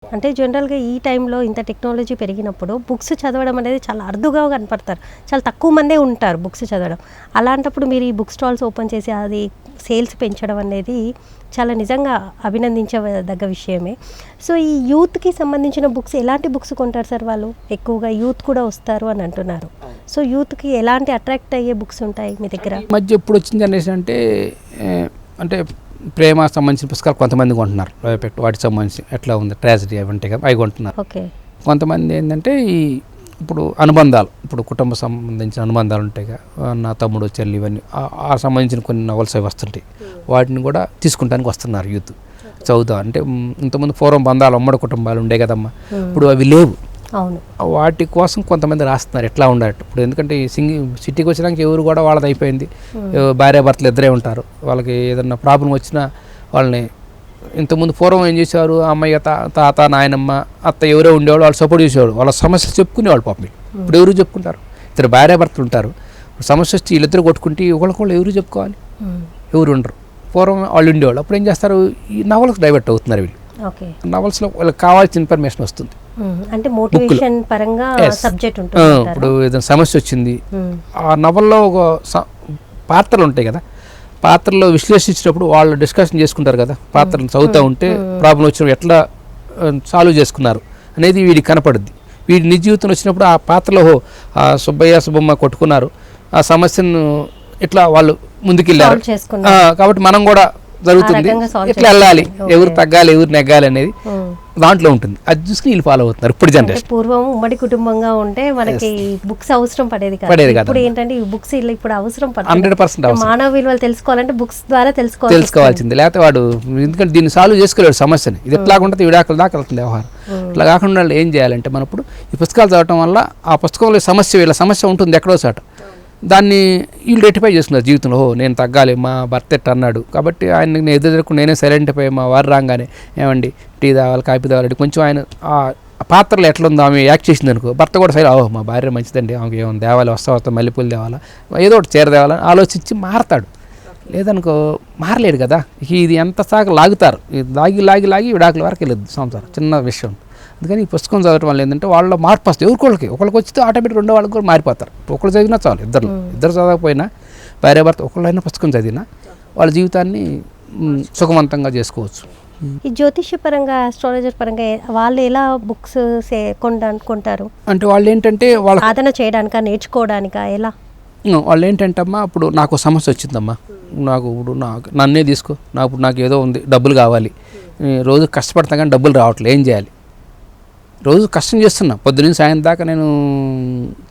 అంటే జనరల్‌గా ఈ టైంలో ఇంత టెక్నాలజీ పెరిగినప్పుడు బుక్స్ చదవడం అనేది చాలా అరుదుగా కనపడతారు. చాలా తక్కువ మందే ఉంటారు బుక్స్ చదవడం. అలాంటప్పుడు మీరు ఈ బుక్ స్టాల్స్ ఓపెన్ చేసి అది సేల్స్ పెంచడం అనేది చాలా నిజంగా అభినందించదగ్గ విషయమే. సో, ఈ యూత్‌కి సంబంధించిన బుక్స్ ఎలాంటి బుక్స్ కొంటారు సార్ వాళ్ళు? ఎక్కువగా యూత్ కూడా వస్తారు అని అంటున్నారు. సో, యూత్‌కి ఎలాంటి అట్రాక్ట్ అయ్యే బుక్స్ ఉంటాయి మీ దగ్గర? ఈ మధ్య ఎప్పుడు వచ్చిన జనరేషన్ అంటే ప్రేమ సంబంధించిన పుస్తకాలు కొంతమంది కొంటున్నారు. వాటికి సంబంధించి ఎట్లా ఉంది ట్రాజడీ అవి ఉంటాయి కదా, అవి కొంటున్నారు. ఓకే. కొంతమంది ఏంటంటే ఇప్పుడు అనుబంధాలు, ఇప్పుడు కుటుంబ సంబంధించిన అనుబంధాలు ఉంటాయి కదా, నా తమ్ముడు చెల్లి ఇవన్నీ ఆ సంబంధించిన కొన్ని నవల్స్ అవి వస్తుంటాయి. వాటిని కూడా తీసుకుంటానికి వస్తున్నారు యూత్. చదువుతా అంటే ఇంతకుముందు పూర్వం బంధాలు ఉమ్మడి కుటుంబాలు ఉండే కదమ్మా, ఇప్పుడు అవి లేవు. అవును. వాటి కోసం కొంతమంది రాస్తున్నారు ఎట్లా ఉండాలి. ఇప్పుడు ఎందుకంటే సిటీకి వచ్చినాక ఎవరు కూడా వాళ్ళది అయిపోయింది. భార్యాభర్తలు ఇద్దరే ఉంటారు. వాళ్ళకి ఏదన్నా ప్రాబ్లం వచ్చినా వాళ్ళని ఇంతకుముందు పూర్వం ఏం చేసేవారు, అమ్మయ్య తాత నాయనమ్మ అత్త ఎవరో ఉండేవాళ్ళు, వాళ్ళు సపోర్ట్ చేసేవాడు, వాళ్ళ సమస్యలు చెప్పుకునేవాళ్ళు పాపం. ఇప్పుడు ఎవరు చెప్పుకుంటారు? ఇద్దరు భార్యాభర్తలు ఉంటారు, సమస్య వచ్చి వీళ్ళిద్దరు కొట్టుకుంటే ఒకళ్ళకొళ్ళు ఎవరు చెప్పుకోవాలి? ఎవరు ఉండరు. పూర్వం వాళ్ళు ఉండేవాళ్ళు. అప్పుడు ఏం చేస్తారు, ఈ నవలకు డైవర్ట్ అవుతున్నారు వీళ్ళు. నవల్స్లో వాళ్ళకి కావాల్సిన ఇన్ఫర్మేషన్ వస్తుంది. అంటే మోటివేషన్ పరంగా సబ్జెక్ట్ ఉంటుంది. ఇప్పుడు ఏదైనా సమస్య వచ్చింది, ఆ నవల్లో ఒక పాత్రలు ఉంటాయి కదా, పాత్రలో విశ్లేషించినప్పుడు వాళ్ళు డిస్కషన్ చేసుకుంటారు కదా, పాత్రలు చదువుతూ ఉంటే ప్రాబ్లం వచ్చినప్పుడు ఎట్లా సాల్వ్ చేసుకున్నారు అనేది వీడికి కనపడుద్ది. వీడి నిజ జీవితంలో వచ్చినప్పుడు ఆ పాత్రలో ఆ సుబ్బయ్య సుబ్బమ్మ కొట్టుకున్నారు, ఆ సమస్యను ఇట్లా వాళ్ళు ముందుకెళ్ళారు కాబట్టి మనం కూడా జరుగుతుంది, ఇట్లా వెళ్ళాలి, ఎవరు తగ్గాలి ఎవరు నెగ్గాలి అనేది దాంట్లో ఉంటుంది. అది చూసుకుని వీళ్ళు ఫాలో అవుతున్నారు ఇప్పుడు జనరేషన్. పూర్వం ఉమ్మడి కుటుంబంగా ఉంటే మనకి బుక్స్ అవసరం పడేది కాదు. ఇప్పుడు ఏంటంటే ఈ బుక్స్ ఇప్పుడు అవసరం 100% మానవ విలువలు తెలుసుకోవాలంటే బుక్స్ ద్వారా తెలుసుకోవాల్సింది. లేకపోతే వాడు ఎందుకంటే దీన్ని సాల్వ్ చేసుకోలేడు సమస్యని. ఇది ఎట్లా ఉంటుంది విడాకుల దాకా వెళ్తుంది వ్యవహారం. ఇట్లా కాకుండా ఏం చేయాలంటే మనం ఇప్పుడు ఈ పుస్తకాలు చదవటం వల్ల ఆ పుస్తకంలో వీళ్ళ సమస్య ఉంటుంది ఎక్కడో చాట, దాన్ని వీళ్ళు రెటిఫై చేసుకున్నారు జీవితంలో. నేను తగ్గాలి, మా భర్త ఎట్ట అన్నాడు కాబట్టి ఆయన నేను ఎదురుకుండా నేనే సైలెంట్ అయిపోయి మా వారు రాగానే ఏమండి టీ తావాలి కాఫీ తావాలి కొంచెం ఆయన ఆ పాత్రలు ఎట్లా ఉందో ఆమె యాక్ట్ చేసింది అనుకో, భర్త కూడా సరే మా భార్య మంచిదండి, ఆమెకి ఏమైనా దేవాలి, వస్తా మల్లెపూలు తేవాలా, ఏదో ఒకటి చీర తేవాలని ఆలోచించి మారతాడు. లేదనుకో మారలేడు కదా. ఇది ఎంత సాగు లాగుతారు, లాగి విడాకుల వరకు వెళ్ళదు సంసారం, చిన్న విషయం. అందుకని ఈ పుస్తకం చదవటం వల్ల ఏంటంటే వాళ్ళ మార్పు వస్తుంది. ఒకరికి వచ్చితే ఆటోమేటిక్ రెండో వాళ్ళకి కూడా మారిపోతారు. ఒకళ్ళు చదివినా చాలు, ఇద్దరు చదవకపోయినా భార్యాభర్త ఒకళ్ళైనా పుస్తకం చదివినా వాళ్ళ జీవితాన్ని సుఖవంతంగా చేసుకోవచ్చు. ఈ జ్యోతిష్య పరంగా ఆస్ట్రాలజర్ పరంగా వాళ్ళు ఎలా బుక్స్ కొంటారు? అంటే వాళ్ళు ఏంటంటే వాళ్ళ సాధన చేయడానికా నేర్చుకోవడానికా ఎలా? వాళ్ళు ఏంటంటే అమ్మా ఇప్పుడు నాకు సమస్య వచ్చిందమ్మా, నన్నే తీసుకో, నాకు ఏదో ఉంది, డబ్బులు కావాలి, రోజు కష్టపడతా కానీ డబ్బులు రావట్లేదు, ఏం చేయాలి? రోజు కష్టం చేస్తున్నా, పొద్దున్న సాయంత్రం దాకా నేను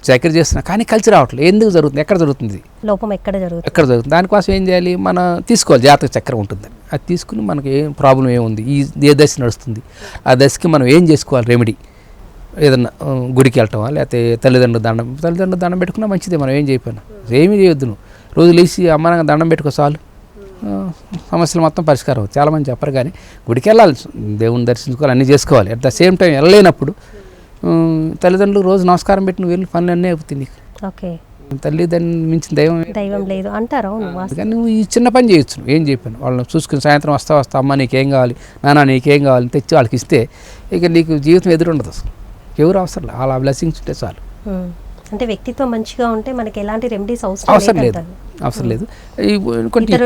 చాకరీ చేస్తున్నా కానీ కలిసి రావట్లేదు, ఎందుకు జరుగుతుంది, ఎక్కడ జరుగుతుంది లోపం, ఎక్కడ జరుగుతుంది? దానికోసం ఏం చేయాలి, మనం తీసుకోవాలి, జాతక చక్రం ఉంటుంది, అది తీసుకుని మనకి ఏం ప్రాబ్లం ఏముంది, ఏ దశ నడుస్తుంది, ఆ దశకి మనం ఏం చేసుకోవాలి రెమెడీ. ఏదన్నా గుడికి వెళ్ళటమా, లేకపోతే తల్లిదండ్రులు దండం పెట్టుకున్నా మంచిదే. మనం ఏం చేయకపోయినా ఏమీ చేయొద్దు, నువ్వు రోజు లేచి అమ్మానంగా దండం పెట్టుకో చాలు, సమస్యలు మొత్తం పరిష్కారం. చాలామంది చెప్పరు కానీ గుడికి వెళ్ళాలి, దేవుని దర్శించుకోవాలి, అన్నీ చేసుకోవాలి. అట్ ద సేమ్ టైం వెళ్ళలేనప్పుడు తల్లిదండ్రులు రోజు నమస్కారం పెట్టి నువ్వు వెళ్ళి పనులు అన్నీ అయిపోతుంది నీకు. ఓకే. తల్లిదండ్రులు మించిన దైవం లేదు అంటారు. కానీ నువ్వు ఈ చిన్న పని చేయొచ్చు, నువ్వు ఏం చెప్పాను వాళ్ళని చూసుకుని సాయంత్రం వస్తా అమ్మ నీకేం కావాలి, నాన్న నీకేం కావాలి తెచ్చి వాళ్ళకి ఇస్తే ఇక నీకు జీవితం ఎదురుండదు, అసలు ఎవరు అవసరం లేదు, అలా బ్లెస్సింగ్స్ ఉంటే చాలు. అంటే వ్యక్తిత్వం మంచిగా ఉంటే మనకి ఎలాంటి రెమెడీస్ అవసరం లేదు. కొన్ని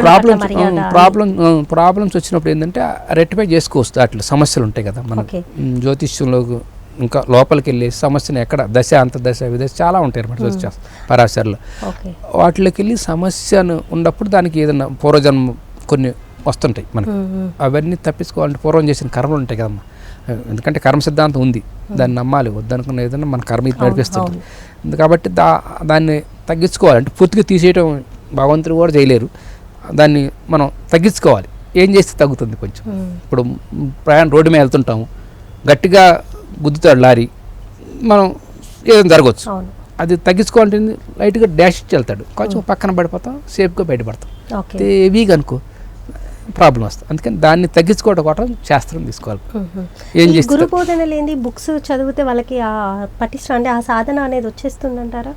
ప్రాబ్లమ్స్ వచ్చినప్పుడు ఏంటంటే రెక్టిఫై చేసుకోవచ్చు. అట్లా సమస్యలు ఉంటాయి కదా మన జ్యోతిష్యంలో, ఇంకా లోపలికి వెళ్ళి సమస్యను ఎక్కడ దశ అంతర్దశ విదశ చాలా ఉంటాయి అన్నమాట జ్యోతిష పరాశర్లో. వాటిలోకి వెళ్ళి సమస్యను ఉన్నప్పుడు దానికి ఏదైనా పూర్వజన్మ కొన్ని వస్తుంటాయి మనకు, అవన్నీ తప్పించుకోవాలంటే పూర్వం చేసిన కర్మలు ఉంటాయి కదమ్మా. ఎందుకంటే కర్మ సిద్ధాంతం ఉంది, దాన్ని నమ్మాలి, వద్దనుకున్న ఏదైనా మన కర్మ ఇది నడిపిస్తుంది. కాబట్టి దాన్ని తగ్గించుకోవాలంటే పూర్తిగా తీసేయటం భగవంతుడు కూడా చేయలేరు, దాన్ని మనం తగ్గించుకోవాలి. ఏం చేస్తే తగ్గుతుంది కొంచెం. ఇప్పుడు రోడ్డు మీద వెళ్తుంటాము, గట్టిగా గుద్దుతాడు లారీ, మనం ఏదైనా జరగవచ్చు, అది తగ్గించుకోవాలంటే లైట్గా డాష్ ఇచ్చి వెళ్తాడు, కొంచెం పక్కన పడిపోతాం, సేఫ్గా బయటపడతాం. హెవీగా అనుకో ప్రాబ్లం వస్తుంది. అందుకని దాన్ని తగ్గించుకోవడం కోసం శాస్త్రం తీసుకోవాలి. ఏం చేస్తారు గురు బోధన లేని బుక్స్ చదివితే వాళ్ళకి ఆ పటిష్ట అంటే ఆ సాధన అనేది వచ్చేస్తుందంటారా?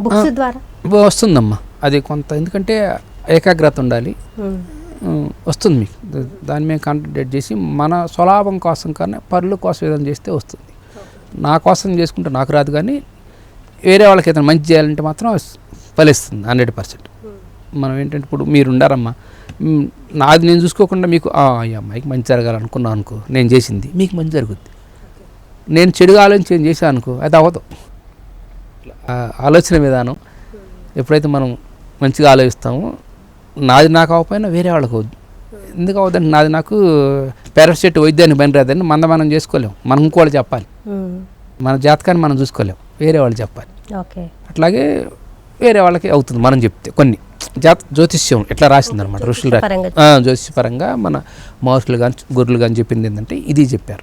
బుక్స్ ద్వారా వస్తుందమ్మా అది కొంత, ఎందుకంటే ఏకాగ్రత ఉండాలి, వస్తుంది మీకు. దాని మీద కాన్సన్ట్రేట్ చేసి మన స్వలాభం కోసం కన్నా పరుల కోసం ఏదైనా చేస్తే వస్తుంది. నా కోసం చేసుకుంటే నాకు రాదు, కానీ వేరే వాళ్ళకి ఏదైనా మంచి చేయాలంటే మాత్రం ఫలిస్తుంది 100%. మనం ఏంటంటే ఇప్పుడు మీరు ఉండారమ్మా, నాది నేను చూసుకోకుండా మీకు ఈ అమ్మాయికి మంచి జరగాలనుకున్నాను అనుకో, నేను చేసింది మీకు మంచి జరుగుద్ది. నేను చెడుగా ఆలోచించి ఏం చేశాను అనుకో, అది అవ్వదు. ఆలోచన విధానం ఎప్పుడైతే మనం మంచిగా ఆలోచిస్తామో, నాది నాకు అవ్వకపోయినా వేరే వాళ్ళకి అవుద్ది. ఎందుకు అవ్వదంటే నాది నాకు పారాసెట్ వైద్యాన్ని పని రాదని మనం చేసుకోలేము, మనం ఇంకోళ్ళు చెప్పాలి. మన జాతకాన్ని మనం చూసుకోలేము, వేరే వాళ్ళు చెప్పాలి. అట్లాగే వేరే వాళ్ళకి అవుతుంది మనం చెప్తే. కొన్ని జ్యోతిష్యం ఎట్లా రాసిందనమాట ఋషులు జ్యోతిష్యపరంగా మన మహర్షులు కానీ గురువులు కానీ చెప్పింది ఏంటంటే ఇది చెప్పారు.